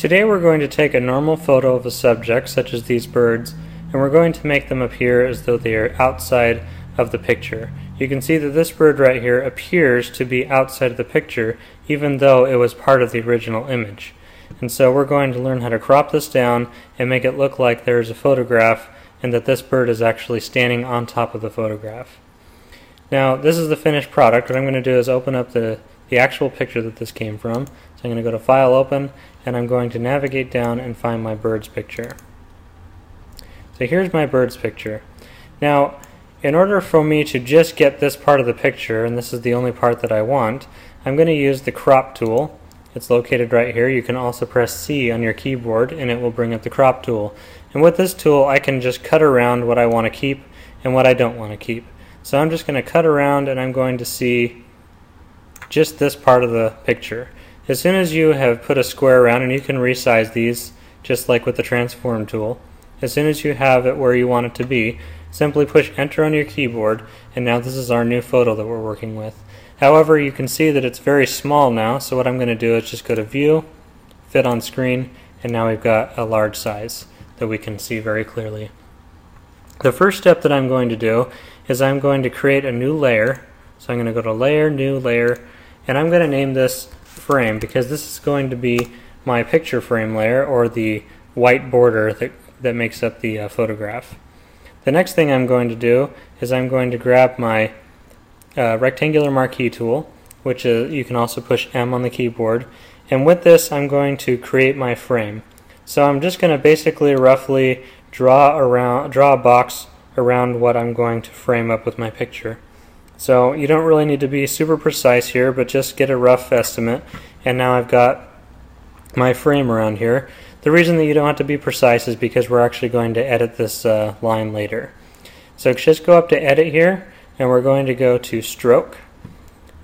Today we're going to take a normal photo of a subject, such as these birds, and we're going to make them appear as though they are outside of the picture. You can see that this bird right here appears to be outside of the picture, even though it was part of the original image. And so we're going to learn how to crop this down and make it look like there's a photograph and that this bird is actually standing on top of the photograph. Now, this is the finished product. What I'm going to do is open up the actual picture that this came from. So I'm going to go to File, Open, and I'm going to navigate down and find my bird's picture. So here's my bird's picture. Now, in order for me to just get this part of the picture, and this is the only part that I want, I'm going to use the crop tool. It's located right here. You can also press C on your keyboard and it will bring up the crop tool. And with this tool I can just cut around what I want to keep and what I don't want to keep. So I'm just going to cut around and I'm going to see just this part of the picture. As soon as you have put a square around, and you can resize these just like with the transform tool, as soon as you have it where you want it to be, simply push enter on your keyboard, and now this is our new photo that we're working with. However, you can see that it's very small now, so what I'm going to do is just go to View, Fit on Screen, and now we've got a large size that we can see very clearly. The first step that I'm going to do is I'm going to create a new layer. So I'm going to go to Layer, New Layer, and I'm going to name this Frame because this is going to be my picture frame layer, or the white border that makes up the photograph. The next thing I'm going to do is I'm going to grab my rectangular marquee tool, which you can also push M on the keyboard, and with this I'm going to create my frame. So I'm just going to basically roughly draw a box around what I'm going to frame up with my picture. So you don't really need to be super precise here, but just get a rough estimate, and now I've got my frame around here. The reason that you don't have to be precise is because we're actually going to edit this line later. So just go up to Edit here, and we're going to go to Stroke,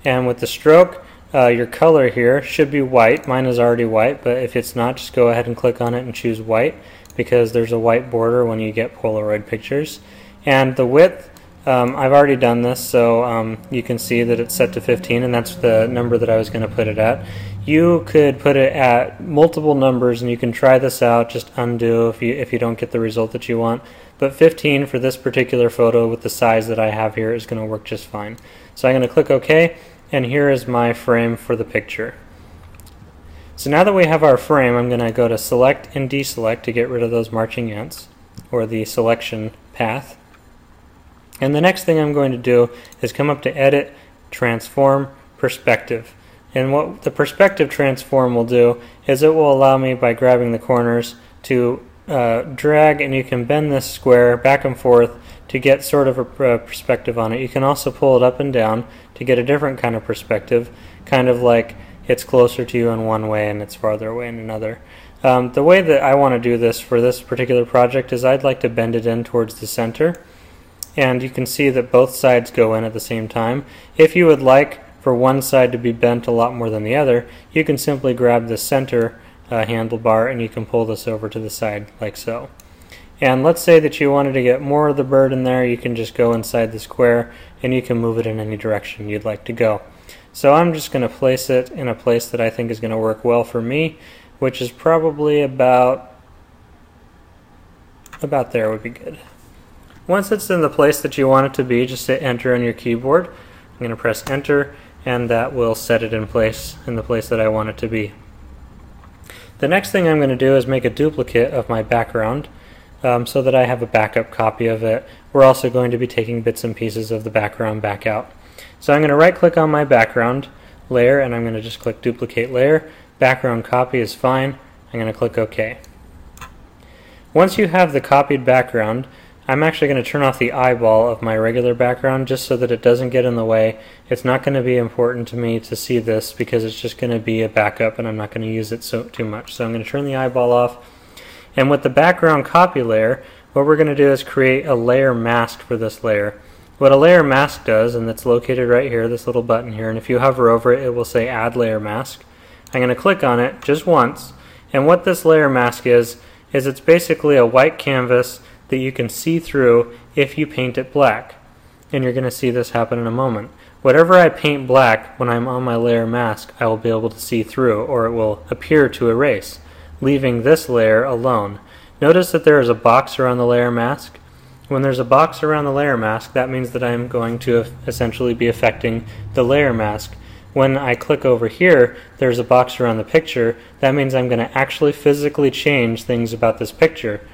and with the stroke your color here should be white. Mine is already white, but if it's not, just go ahead and click on it and choose white, because there's a white border when you get Polaroid pictures. And the width, I've already done this, so you can see that it's set to 15, and that's the number that I was going to put it at. You could put it at multiple numbers, and you can try this out, just undo if you don't get the result that you want. But 15 for this particular photo with the size that I have here is going to work just fine. So I'm going to click OK, and here is my frame for the picture. So now that we have our frame, I'm going to go to Select and Deselect to get rid of those marching ants, or the selection path. And the next thing I'm going to do is come up to Edit, Transform, Perspective. And what the perspective transform will do is it will allow me, by grabbing the corners, to drag, and you can bend this square back and forth to get sort of a perspective on it. You can also pull it up and down to get a different kind of perspective, kind of like it's closer to you in one way and it's farther away in another. The way that I want to do this for this particular project is I'd like to bend it in towards the center, and you can see that both sides go in at the same time. If you would like for one side to be bent a lot more than the other, you can simply grab the center handlebar and you can pull this over to the side like so. And let's say that you wanted to get more of the bird in there, you can just go inside the square and you can move it in any direction you'd like to go. So I'm just going to place it in a place that I think is going to work well for me, which is probably about there would be good. Once it's in the place that you want it to be, just hit enter on your keyboard. I'm going to press enter, and that will set it in the place that I want it to be. The next thing I'm going to do is make a duplicate of my background so that I have a backup copy of it. We're also going to be taking bits and pieces of the background back out. So I'm going to right click on my background layer, and I'm going to just click duplicate layer. Background copy is fine. I'm going to click OK. Once you have the copied background, I'm actually going to turn off the eyeball of my regular background just so that it doesn't get in the way. It's not going to be important to me to see this because it's just going to be a backup and I'm not going to use it too much. So I'm going to turn the eyeball off. And with the background copy layer, what we're going to do is create a layer mask for this layer. What a layer mask does, and it's located right here, this little button here, and if you hover over it, it will say Add Layer Mask. I'm going to click on it just once, and what this layer mask is it's basically a white canvas that you can see through if you paint it black. And you're going to see this happen in a moment. Whatever I paint black when I'm on my layer mask, I will be able to see through, or it will appear to erase. leaving this layer alone. Notice that there is a box around the layer mask. When there's a box around the layer mask, that means that I'm going to essentially be affecting the layer mask. When I click over here, there's a box around the picture. That means I'm going to actually physically change things about this picture,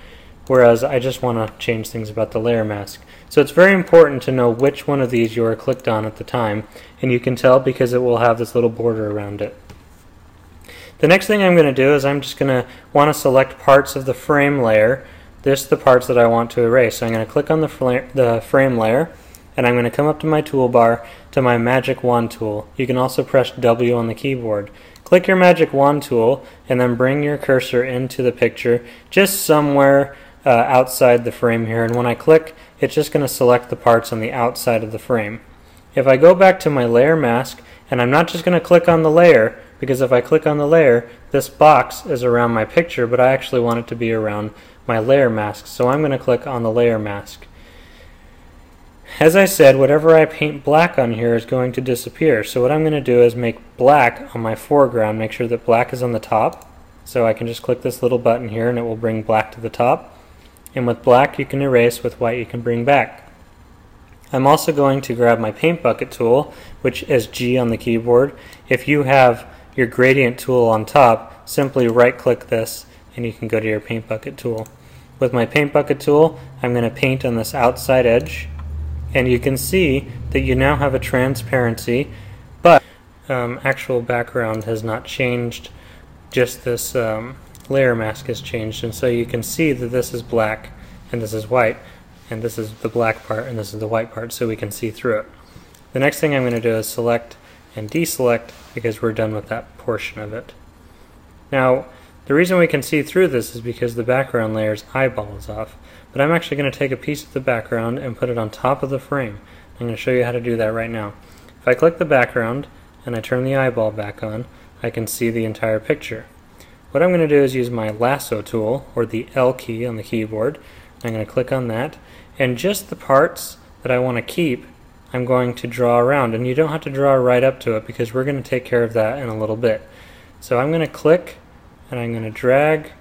whereas I just want to change things about the layer mask. So it's very important to know which one of these you are clicked on at the time, and you can tell because it will have this little border around it. The next thing I'm going to do is I'm just going to want to select parts of the frame layer. This is the parts that I want to erase. So I'm going to click on the frame layer, and I'm going to come up to my toolbar to my magic wand tool. You can also press W on the keyboard. Click your magic wand tool and then bring your cursor into the picture just somewhere outside the frame here, and when I click, it's just going to select the parts on the outside of the frame. If I go back to my layer mask, and I'm not just going to click on the layer, because if I click on the layer, this box is around my picture, but I actually want it to be around my layer mask, so I'm going to click on the layer mask. As I said, whatever I paint black on here is going to disappear, so what I'm going to do is make black on my foreground, make sure that black is on the top, so I can just click this little button here and it will bring black to the top, and with black you can erase, with white you can bring back. I'm also going to grab my paint bucket tool, which is G on the keyboard. If you have your gradient tool on top, simply right click this and you can go to your paint bucket tool. With my paint bucket tool, I'm going to paint on this outside edge, and you can see that you now have a transparency, but actual background has not changed, just this layer mask has changed, and so you can see that this is black and this is white, and this is the black part and this is the white part, so we can see through it. The next thing I'm going to do is select and deselect, because we're done with that portion of it. Now, the reason we can see through this is because the background layer's eyeball is off, but I'm actually going to take a piece of the background and put it on top of the frame. I'm going to show you how to do that right now. If I click the background and I turn the eyeball back on, I can see the entire picture. What I'm going to do is use my lasso tool, or the L key on the keyboard. I'm going to click on that, and just the parts that I want to keep, I'm going to draw around, and you don't have to draw right up to it because we're going to take care of that in a little bit. So I'm going to click and I'm going to drag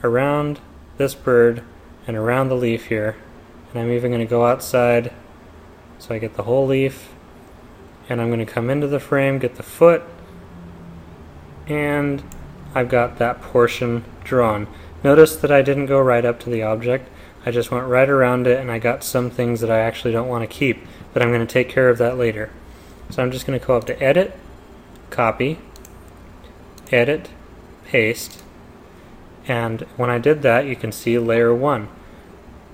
around this bird and around the leaf here, and I'm even going to go outside so I get the whole leaf, and I'm going to come into the frame, get the foot, and I've got that portion drawn. Notice that I didn't go right up to the object, I just went right around it, and I got some things that I actually don't want to keep, but I'm going to take care of that later. So I'm just going to go up to Edit, Copy, Edit, Paste, and when I did that, you can see Layer 1.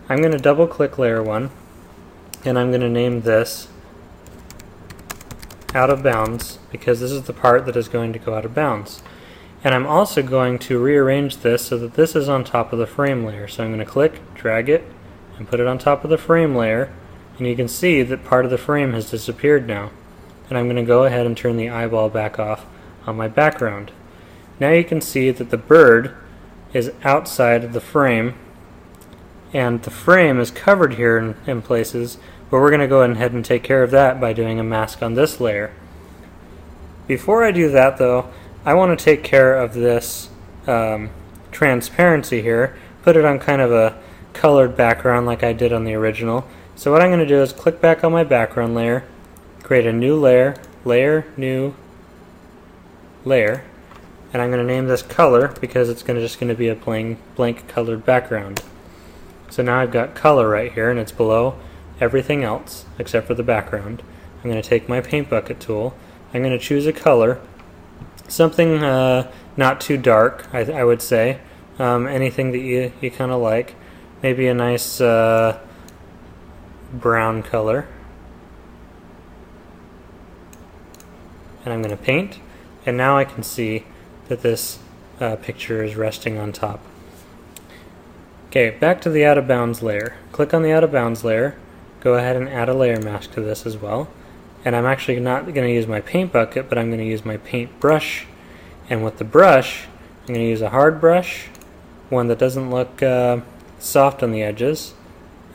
I'm going to double click Layer 1, and I'm going to name this Out of Bounds, because this is the part that is going to go out of bounds. And I'm also going to rearrange this so that this is on top of the frame layer. So I'm going to click, drag it, and put it on top of the frame layer, and you can see that part of the frame has disappeared now. And I'm going to go ahead and turn the eyeball back off on my background. Now you can see that the bird is outside of the frame, and the frame is covered here in places, but we're going to go ahead and take care of that by doing a mask on this layer. Before I do that though, I want to take care of this transparency here, put it on kind of a colored background like I did on the original. So what I'm going to do is click back on my background layer, create a new layer, Layer, New, Layer, and I'm going to name this Color because it's just going to be a blank colored background. So now I've got color right here, and it's below everything else except for the background. I'm going to take my paint bucket tool, I'm going to choose a color, something not too dark, I would say, anything that you kind of like, maybe a nice brown color, and I'm going to paint, and now I can see that this picture is resting on top. Okay, back to the out of bounds layer. Click on the out of bounds layer, go ahead and add a layer mask to this as well. And I'm actually not going to use my paint bucket, but I'm going to use my paint brush. And with the brush, I'm going to use a hard brush, one that doesn't look soft on the edges,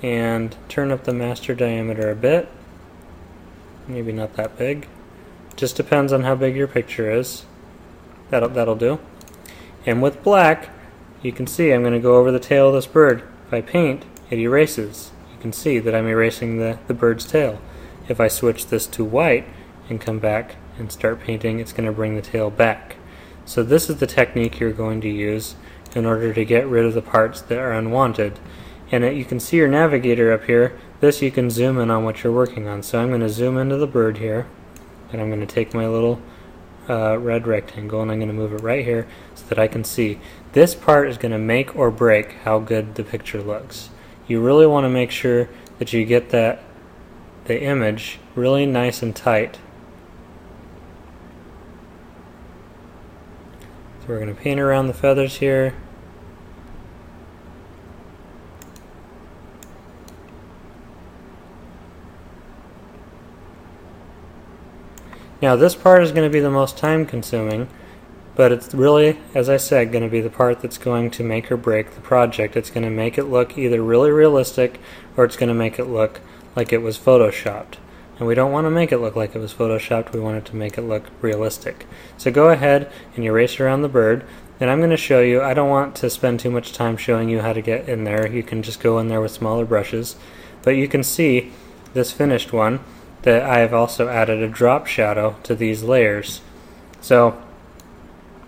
and turn up the master diameter a bit. Maybe not that big. Just depends on how big your picture is. That'll do. And with black, you can see I'm going to go over the tail of this bird. If I paint, it erases. You can see that I'm erasing the bird's tail. If I switch this to white and come back and start painting, it's going to bring the tail back. So this is the technique you're going to use in order to get rid of the parts that are unwanted. And you can see your navigator up here. This you can zoom in on what you're working on. So I'm going to zoom into the bird here, and I'm going to take my little red rectangle and I'm going to move it right here so that I can see. This part is going to make or break how good the picture looks. You really want to make sure that you get the image really nice and tight. So we're going to paint around the feathers here. Now this part is going to be the most time consuming, but it's really, as I said, going to be the part that's going to make or break the project. It's going to make it look either really realistic or it's going to make it look like it was photoshopped. And we don't want to make it look like it was photoshopped, we want it to make it look realistic. So go ahead and erase around the bird, and I'm going to show you. I don't want to spend too much time showing you how to get in there. You can just go in there with smaller brushes. But you can see this finished one that I have also added a drop shadow to these layers. So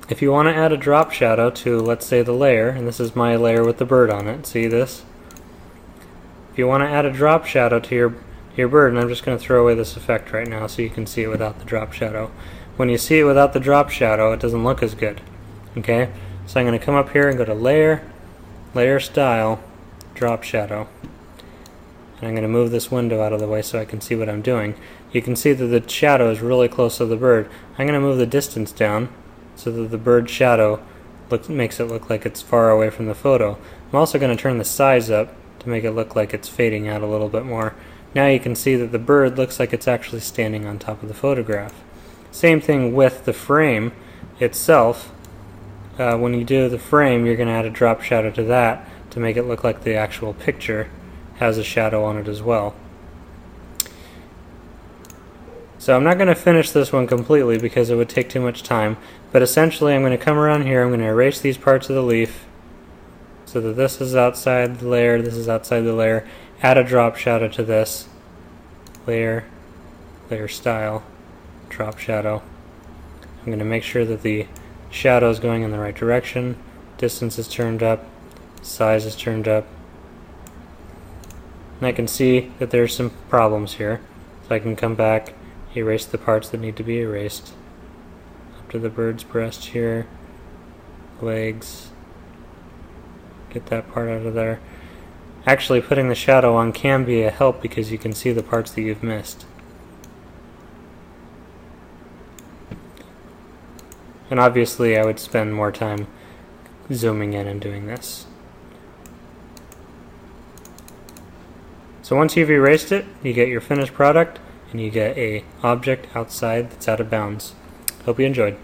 if you want to add a drop shadow to, let's say, the layer, and this is my layer with the bird on it, see this? If you want to add a drop shadow to your bird, and I'm just going to throw away this effect right now so you can see it without the drop shadow. When you see it without the drop shadow, it doesn't look as good. Okay? So I'm going to come up here and go to Layer, Layer Style, Drop Shadow. And I'm going to move this window out of the way so I can see what I'm doing. You can see that the shadow is really close to the bird. I'm going to move the distance down so that the bird's shadow makes it look like it's far away from the photo. I'm also going to turn the size up to make it look like it's fading out a little bit more. Now you can see that the bird looks like it's actually standing on top of the photograph. Same thing with the frame itself. When you do the frame, you're going to add a drop shadow to that to make it look like the actual picture has a shadow on it as well. So I'm not going to finish this one completely because it would take too much time, but essentially I'm going to come around here, I'm going to erase these parts of the leaf so that this is outside the layer, this is outside the layer, add a drop shadow to this, layer, layer style, drop shadow. I'm going to make sure that the shadow is going in the right direction, distance is turned up, size is turned up. And I can see that there's some problems here. So I can come back, erase the parts that need to be erased. Up to the bird's breast here, legs, get that part out of there. Actually, putting the shadow on can be a help because you can see the parts that you've missed. And obviously I would spend more time zooming in and doing this. So once you've erased it, you get your finished product and you get an object outside that's out of bounds. Hope you enjoyed.